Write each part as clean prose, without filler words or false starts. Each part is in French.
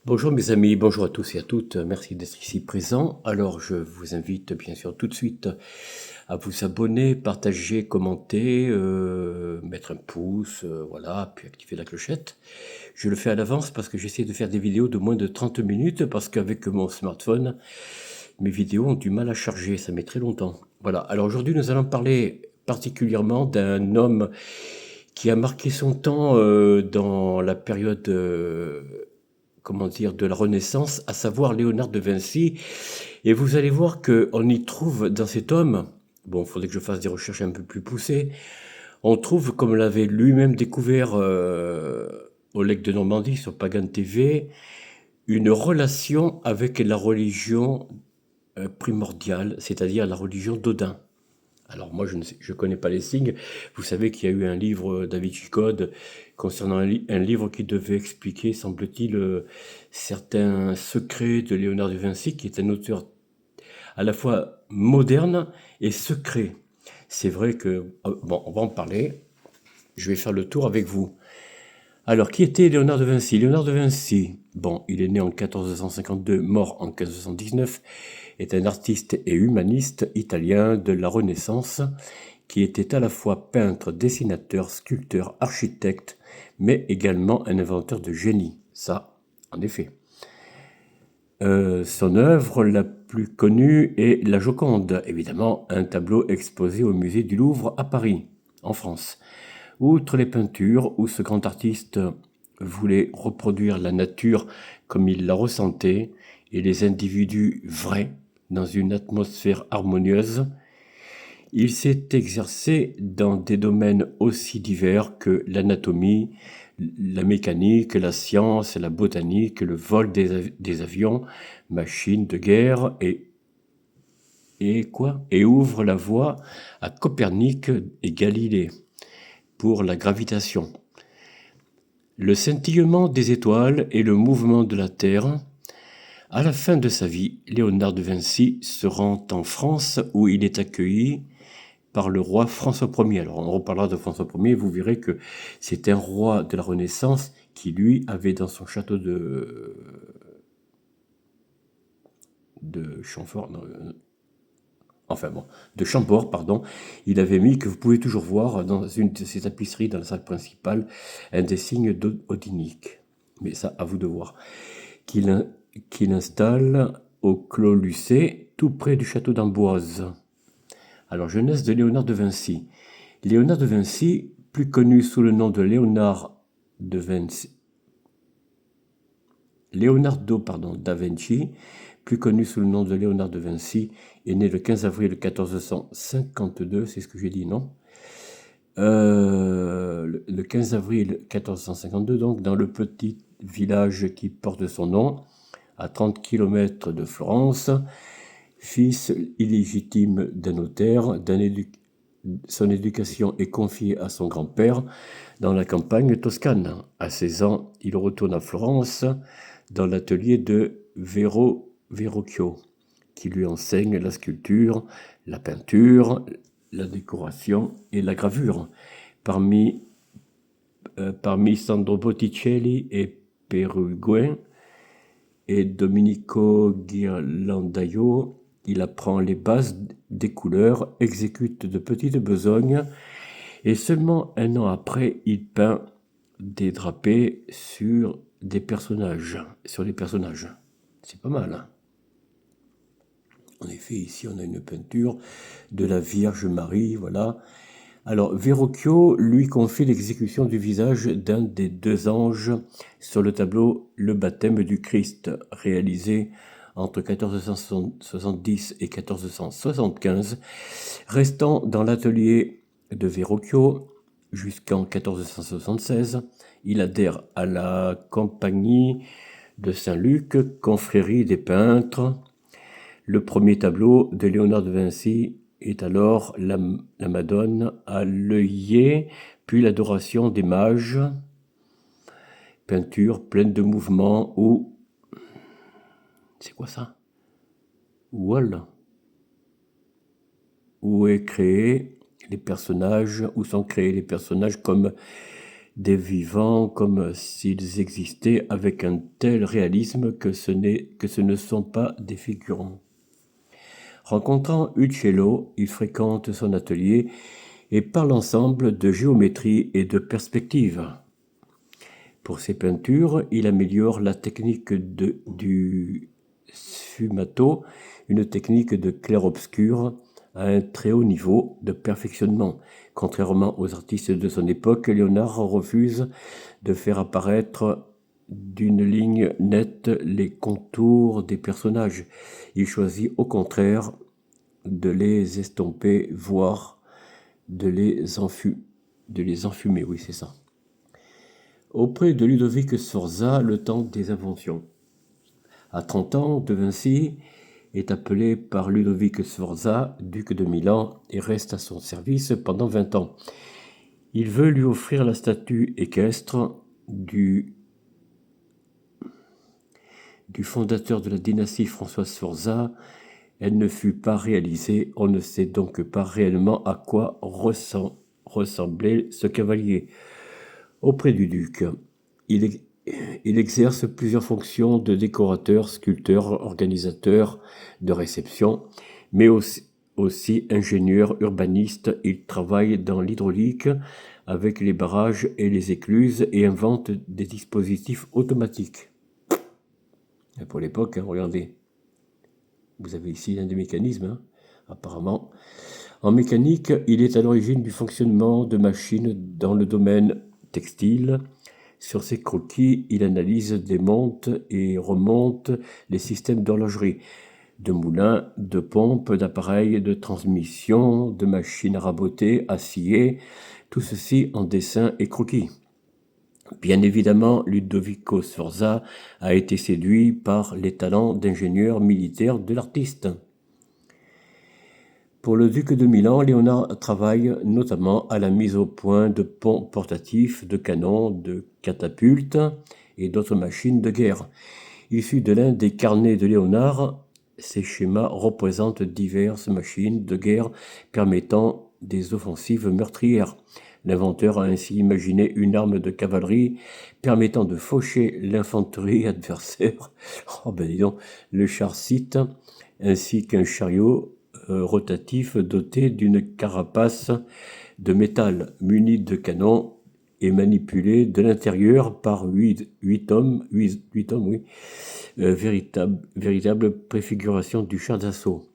Bonjour mes amis, bonjour à tous et à toutes, merci d'être ici présents. Alors je vous invite bien sûr tout de suite à vous abonner, partager, commenter, mettre un pouce, voilà, puis activer la clochette. Je le fais à l'avance parce que j'essaie de faire des vidéos de moins de 30 minutes parce qu'avec mon smartphone, mes vidéos ont du mal à charger, ça met très longtemps. Voilà, alors aujourd'hui nous allons parler particulièrement d'un homme qui a marqué son temps dans la période comment dire, de la Renaissance, à savoir Léonard de Vinci. Et vous allez voir qu'on y trouve dans cet homme, bon, il faudrait que je fasse des recherches un peu plus poussées, on trouve, comme l'avait lui-même découvert Oleg de Normandie sur Pagan TV, une relation avec la religion primordiale, c'est-à-dire la religion d'Odin. Alors moi, je connais pas les signes. Vous savez qu'il y a eu un livre Da Vinci Code concernant un livre qui devait expliquer, semble-t-il, certains secrets de Léonard de Vinci, qui est un auteur à la fois moderne et secret. C'est vrai que, bon, on va en parler. Je vais faire le tour avec vous. Alors, qui était Léonard de Vinci? Léonard de Vinci, bon, il est né en 1452, mort en 1519, est un artiste et humaniste italien de la Renaissance qui était à la fois peintre, dessinateur, sculpteur, architecte, mais également un inventeur de génie. Ça, en effet. Son œuvre la plus connue est La Joconde, évidemment un tableau exposé au musée du Louvre à Paris, en France. Outre les peintures où ce grand artiste voulait reproduire la nature comme il la ressentait et les individus vrais dans une atmosphère harmonieuse, il s'est exercé dans des domaines aussi divers que l'anatomie, la mécanique, la science, la botanique, le vol des avions, machines de guerre et ouvre la voie à Copernic et Galilée pour la gravitation. Le scintillement des étoiles et le mouvement de la Terre. À la fin de sa vie, Léonard de Vinci se rend en France où il est accueilli par le roi François Ier. Alors on reparlera de François Ier, vous verrez que c'est un roi de la Renaissance qui, lui, avait dans son château de Chamfort, non, enfin bon, de Chambord, pardon, il avait mis, que vous pouvez toujours voir dans une de ses tapisseries, dans la salle principale, un des signes odiniques. Mais ça, à vous de voir. Qu'il installe au Clos Lucé, tout près du château d'Amboise. Alors, jeunesse de Léonard de Vinci. Léonard de Vinci, plus connu sous le nom de de Vinci, Leonardo da Vinci, plus connu sous le nom de Léonard de Vinci, est né le 15 avril 1452, c'est ce que j'ai dit, non Le 15 avril 1452, donc, dans le petit village qui porte son nom, à 30 km de Florence, fils illégitime d'un notaire, son éducation est confiée à son grand-père dans la campagne toscane. À 16 ans, il retourne à Florence dans l'atelier de Verrocchio, qui lui enseigne la sculpture, la peinture, la décoration et la gravure. Parmi Sandro Botticelli et Perugin et Domenico Ghirlandaio, il apprend les bases des couleurs, exécute de petites besognes et seulement un an après, il peint des drapés sur les personnages. C'est pas mal, hein. En effet, ici, on a une peinture de la Vierge Marie, voilà. Alors, Verrocchio lui confie l'exécution du visage d'un des deux anges sur le tableau Le baptême du Christ, réalisé entre 1470 et 1475, restant dans l'atelier de Verrocchio jusqu'en 1476. Il adhère à la Compagnie de Saint-Luc, confrérie des peintres. Le premier tableau de Léonard de Vinci est alors la Madone à l'œillet, puis l'adoration des mages, peinture pleine de mouvements où... C'est quoi ça? Wall, où sont créés les personnages comme des vivants comme s'ils existaient avec un tel réalisme que ce ne sont pas des figurants. Rencontrant Uccello, il fréquente son atelier et parle ensemble de géométrie et de perspective. Pour ses peintures, il améliore la technique du sfumato, une technique de clair-obscur à un très haut niveau de perfectionnement. Contrairement aux artistes de son époque, Léonard refuse de faire apparaître d'une ligne nette les contours des personnages. Il choisit au contraire de les estomper, voire de les enfumer, oui c'est ça. Auprès de Ludovic Sforza, le temps des inventions. À 30 ans, De Vinci est appelé par Ludovic Sforza, duc de Milan, et reste à son service pendant 20 ans. Il veut lui offrir la statue équestre du fondateur de la dynastie François Sforza. Elle ne fut pas réalisée, on ne sait donc pas réellement à quoi ressemblait ce cavalier. Auprès du duc, il exerce plusieurs fonctions de décorateur, sculpteur, organisateur de réception, mais aussi ingénieur, urbaniste. Il travaille dans l'hydraulique avec les barrages et les écluses et invente des dispositifs automatiques. Et pour l'époque, regardez, vous avez ici l'un des mécanismes, apparemment. En mécanique, il est à l'origine du fonctionnement de machines dans le domaine textile. Sur ses croquis, il analyse, démonte et remonte les systèmes d'horlogerie, de moulins, de pompes, d'appareils de transmission, de machines à raboter, à scier, tout ceci en dessin et croquis. Bien évidemment, Ludovico Sforza a été séduit par les talents d'ingénieur militaire de l'artiste. Pour le duc de Milan, Léonard travaille notamment à la mise au point de ponts portatifs, de canons, de catapultes et d'autres machines de guerre. Issu de l'un des carnets de Léonard, ces schémas représentent diverses machines de guerre permettant des offensives meurtrières. L'inventeur a ainsi imaginé une arme de cavalerie permettant de faucher l'infanterie adversaire, le char Scythe, ainsi qu'un chariot rotatif doté d'une carapace de métal muni de canons et manipulé de l'intérieur par 8 hommes, véritable préfiguration du char d'assaut.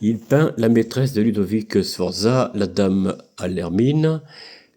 Il peint la maîtresse de Ludovic Sforza, la dame à l'hermine,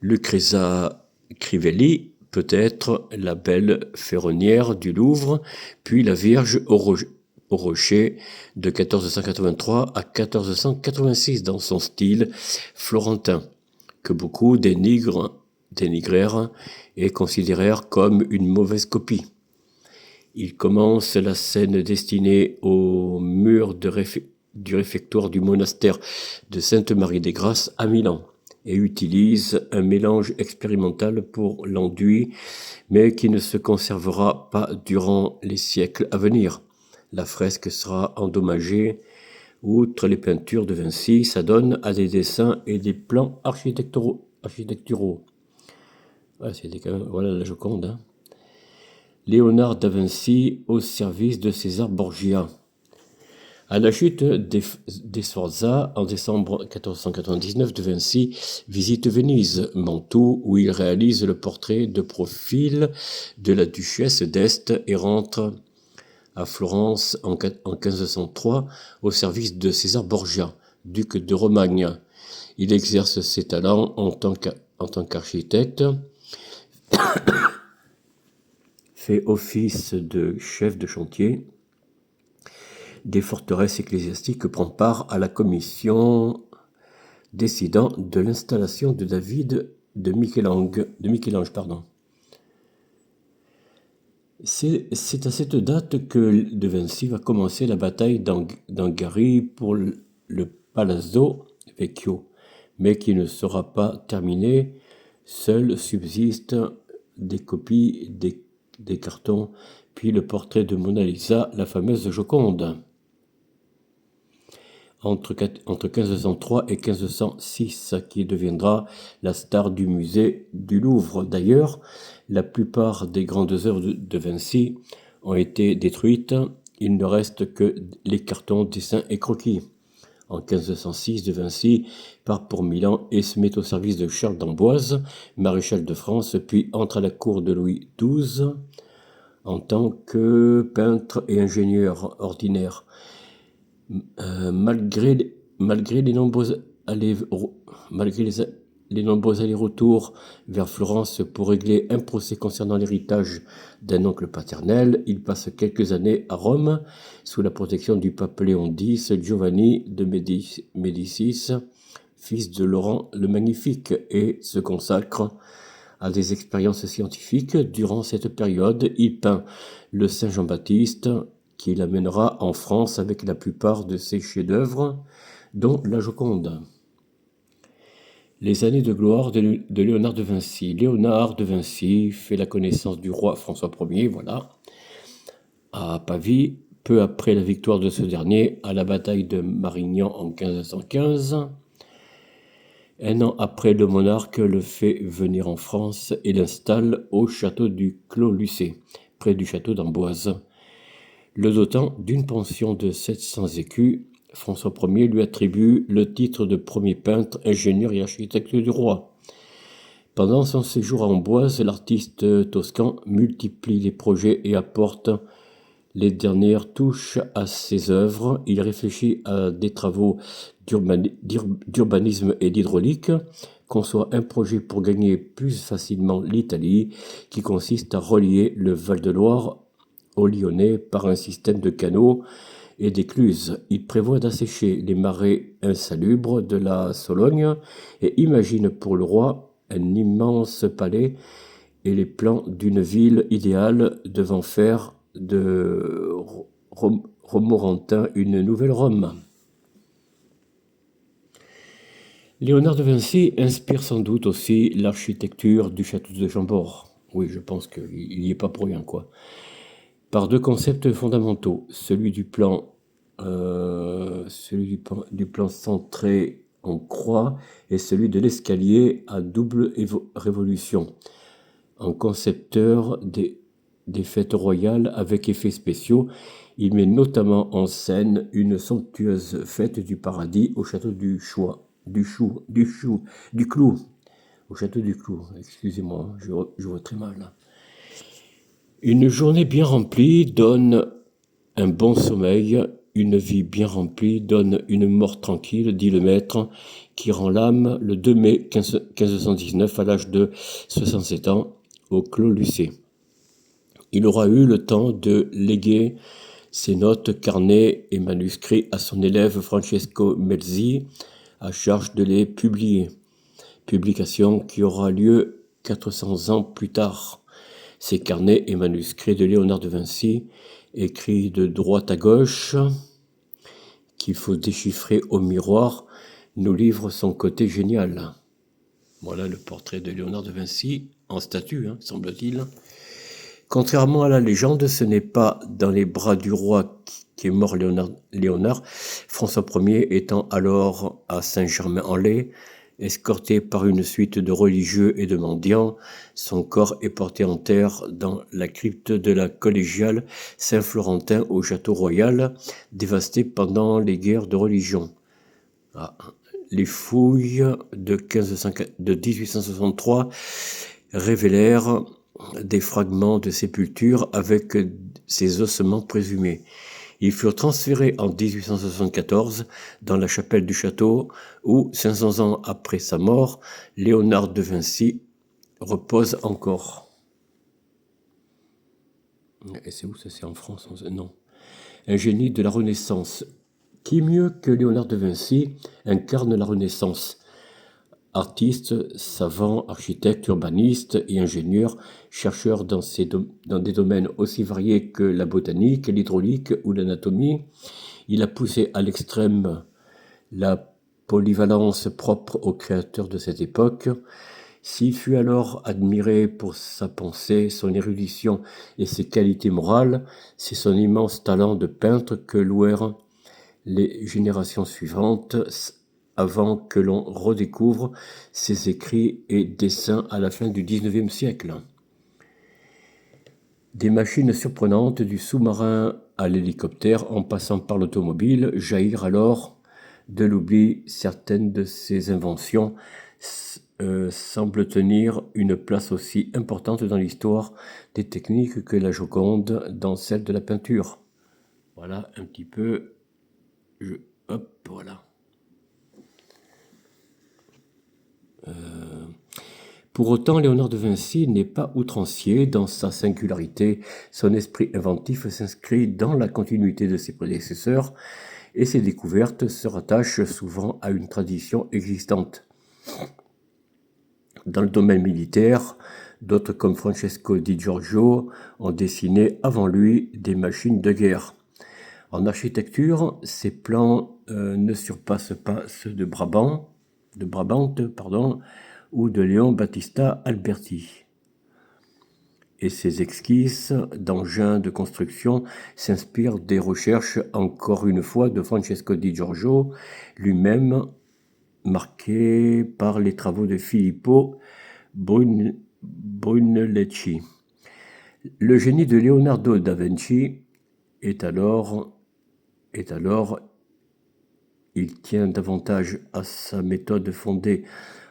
Lucrezia Crivelli, peut-être la belle ferronnière du Louvre, puis la Vierge au Rocher de 1483 à 1486 dans son style florentin, que beaucoup dénigrèrent et considérèrent comme une mauvaise copie. Il commence la scène destinée au mur du réfectoire du monastère de Sainte-Marie-des-Grâces à Milan et utilise un mélange expérimental pour l'enduit, mais qui ne se conservera pas durant les siècles à venir. La fresque sera endommagée. Outre les peintures de Vinci, ça donne à des dessins et des plans architecturaux. Ouais, c'était quand même, voilà la Joconde. Léonard da Vinci au service de César Borgia. À la chute des Sforza, en décembre 1499, De Vinci visite Venise, Mantoue, où il réalise le portrait de profil de la duchesse d'Este et rentre à Florence en 1503 au service de César Borgia, duc de Romagne. Il exerce ses talents en tant qu'architecte, fait office de chef de chantier des forteresses ecclésiastiques, prend part à la commission décidant de l'installation de Michel-Ange. C'est à cette date que De Vinci va commencer la bataille d'Angari pour le Palazzo Vecchio, mais qui ne sera pas terminée. Seuls subsistent des copies des cartons, puis le portrait de Mona Lisa, la fameuse Joconde. entre 1503 et 1506, qui deviendra la star du musée du Louvre. D'ailleurs, la plupart des grandes œuvres de Vinci ont été détruites. Il ne reste que les cartons, dessins et croquis. En 1506, de Vinci part pour Milan et se met au service de Charles d'Amboise, maréchal de France, puis entre à la cour de Louis XII en tant que peintre et ingénieur ordinaire. Malgré les nombreux allers-retours vers Florence pour régler un procès concernant l'héritage d'un oncle paternel, il passe quelques années à Rome sous la protection du pape Léon X, Giovanni de Médicis, fils de Laurent le Magnifique, et se consacre à des expériences scientifiques. Durant cette période, il peint le Saint Jean-Baptiste, qui l'amènera en France avec la plupart de ses chefs-d'œuvre, dont la Joconde. Les années de gloire de Léonard de Vinci. Léonard de Vinci fait la connaissance du roi François Ier, voilà, à Pavie, peu après la victoire de ce dernier à la bataille de Marignan en 1515. Un an après, le monarque le fait venir en France et l'installe au château du Clos-Lucé, près du château d'Amboise. Le dotant d'une pension de 700 écus, François Ier lui attribue le titre de premier peintre, ingénieur et architecte du roi. Pendant son séjour à Amboise, l'artiste toscan multiplie les projets et apporte les dernières touches à ses œuvres. Il réfléchit à des travaux d'urbanisme et d'hydraulique, conçoit un projet pour gagner plus facilement l'Italie, qui consiste à relier le Val-de-Loire au Lyonnais par un système de canaux et d'écluses. Il prévoit d'assécher les marais insalubres de la Sologne et imagine pour le roi un immense palais et les plans d'une ville idéale devant faire de Romorantin une nouvelle Rome. Léonard de Vinci inspire sans doute aussi l'architecture du château de Chambord. Oui, je pense qu'il n'y est pas pour rien, quoi. Par deux concepts fondamentaux, celui du plan centré en croix et celui de l'escalier à double révolution. En concepteur des fêtes royales avec effets spéciaux, il met notamment en scène une somptueuse fête du paradis au château du Clou. Au château du Clou, excusez-moi, je vois très mal. Une journée bien remplie donne un bon sommeil, une vie bien remplie donne une mort tranquille, dit le maître, qui rend l'âme le 2 mai 1519 à l'âge de 67 ans au Clos Lucé. Il aura eu le temps de léguer ses notes, carnets et manuscrits à son élève Francesco Melzi, à charge de les publier. Publication qui aura lieu 400 ans plus tard. Ces carnets et manuscrits de Léonard de Vinci, écrits de droite à gauche, qu'il faut déchiffrer au miroir, nous livrent son côté génial. Voilà le portrait de Léonard de Vinci, en statue, semble-t-il. Contrairement à la légende, ce n'est pas dans les bras du roi qui est mort Léonard, François Ier étant alors à Saint-Germain-en-Laye, escorté par une suite de religieux et de mendiants. Son corps est porté en terre dans la crypte de la collégiale Saint-Florentin au château royal, dévasté pendant les guerres de religion. Les fouilles de 1863 révélèrent des fragments de sépulture avec ses ossements présumés. Ils furent transférés en 1874 dans la chapelle du château où, 500 ans après sa mort, Léonard de Vinci repose encore. Et c'est où ça? C'est en France? Non. Un génie de la Renaissance. Qui mieux que Léonard de Vinci incarne la Renaissance? Artiste, savant, architecte, urbaniste et ingénieur, chercheur dans des domaines aussi variés que la botanique, l'hydraulique ou l'anatomie, il a poussé à l'extrême la polyvalence propre au créateur de cette époque. S'il fut alors admiré pour sa pensée, son érudition et ses qualités morales, c'est son immense talent de peintre que louèrent les générations suivantes avant que l'on redécouvre ses écrits et dessins à la fin du XIXe siècle. Des machines surprenantes, du sous-marin à l'hélicoptère en passant par l'automobile, jaillirent alors de l'oubli. Certaines de ces inventions semblent tenir une place aussi importante dans l'histoire des techniques que la Joconde dans celle de la peinture. Voilà un petit peu. Hop, voilà. Pour autant, Léonard de Vinci n'est pas outrancier dans sa singularité. Son esprit inventif s'inscrit dans la continuité de ses prédécesseurs et ses découvertes se rattachent souvent à une tradition existante. Dans le domaine militaire, d'autres comme Francesco di Giorgio ont dessiné avant lui des machines de guerre. En architecture, ses plans ne surpassent pas ceux de Brabant, ou de Léon Battista Alberti. Et ses esquisses d'engins de construction s'inspirent des recherches, encore une fois, de Francesco di Giorgio, lui-même marqué par les travaux de Filippo Brunelleschi. Le génie de Leonardo da Vinci est alors, il tient davantage à sa méthode fondée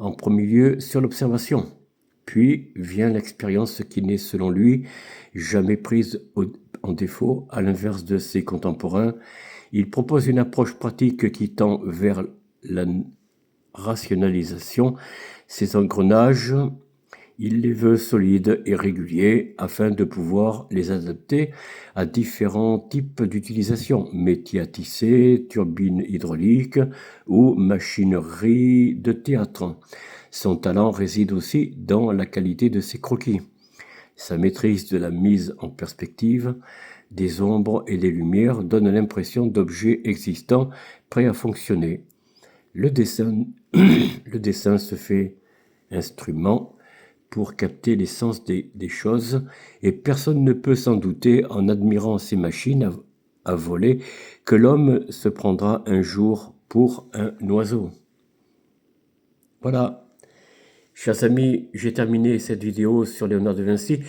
en premier lieu sur l'observation. Puis vient l'expérience qui n'est, selon lui, jamais prise en défaut. À l'inverse de ses contemporains, il propose une approche pratique qui tend vers la rationalisation. Ces engrenages, il les veut solides et réguliers afin de pouvoir les adapter à différents types d'utilisation, métiers à tisser, turbines hydrauliques ou machinerie de théâtre. Son talent réside aussi dans la qualité de ses croquis, sa maîtrise de la mise en perspective des ombres et des lumières donne l'impression d'objets existants prêts à fonctionner. Le dessin se fait instrument pour capter l'essence des choses, et personne ne peut s'en douter en admirant ces machines à voler que l'homme se prendra un jour pour un oiseau. Voilà, chers amis, j'ai terminé cette vidéo sur Léonard de Vinci.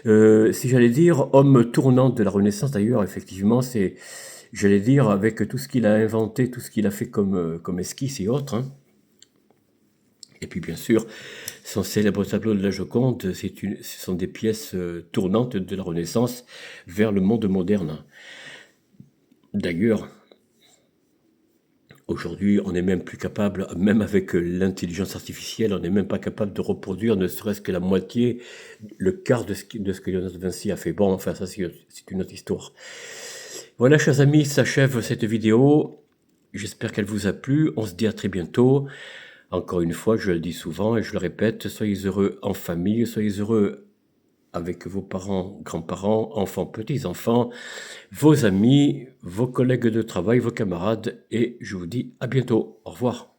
Si j'allais dire homme tournant de la Renaissance, d'ailleurs, effectivement, c'est, j'allais dire, avec tout ce qu'il a inventé, tout ce qu'il a fait comme esquisse et autres, hein. Et puis bien sûr, son célèbre tableau de la Joconde, ce sont des pièces tournantes de la Renaissance vers le monde moderne. D'ailleurs, aujourd'hui, on n'est même plus capable, même avec l'intelligence artificielle, on n'est même pas capable de reproduire ne serait-ce que la moitié, le quart de ce que Léonard de Vinci a fait. Bon, enfin ça c'est une autre histoire. Voilà, chers amis, s'achève cette vidéo. J'espère qu'elle vous a plu. On se dit à très bientôt. Encore une fois, je le dis souvent et je le répète, soyez heureux en famille, soyez heureux avec vos parents, grands-parents, enfants, petits-enfants, vos amis, vos collègues de travail, vos camarades, et je vous dis à bientôt. Au revoir.